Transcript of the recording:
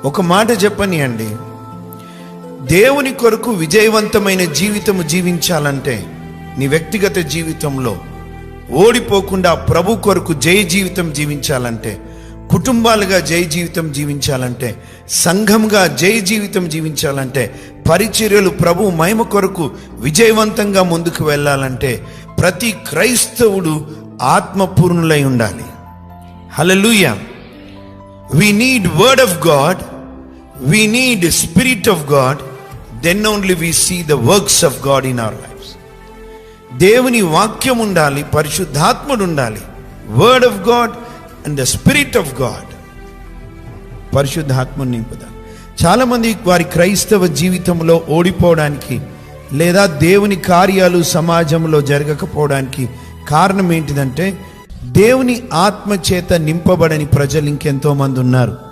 ఒక మాట చెప్పని అండి, దేవుని కొరకు విజయవంతమైన జీవితం జీవించాలంటే, నీ వ్యక్తిగత జీవితంలో ఓడిపోకుండా ప్రభు కొరకు జయ జీవితం జీవించాలంటే, కుటుంబాలుగా జయ జీవితం జీవించాలంటే, సంఘంగా జయ జీవితం జీవించాలంటే, పరిచర్యలు ప్రభు మహిమ కొరకు విజయవంతంగా ముందుకు వెళ్ళాలంటే, ప్రతి క్రైస్తవుడు ఆత్మపూర్ణులై ఉండాలి. హల్లెలూయా. We need word of God, we need spirit of God, then only we see the works of God in our lives. దేవుని వాక్యం ఉండాలి, పరిశుద్ధాత్ముడు ఉండాలి. Word of God and the spirit of God. పరిశుద్ధాత్మను నింపుదాం. చాలామంది వారి క్రైస్తవ జీవితంలో ఓడిపోవడానికి లేదా దేవుని కార్యాలు సమాజంలో జరగకపోవడానికి కారణం ఏంటిదంటే, దేవుని ఆత్మ చేత నింపబడని ప్రజలు ఇంకెంతో మంది ఉన్నారు.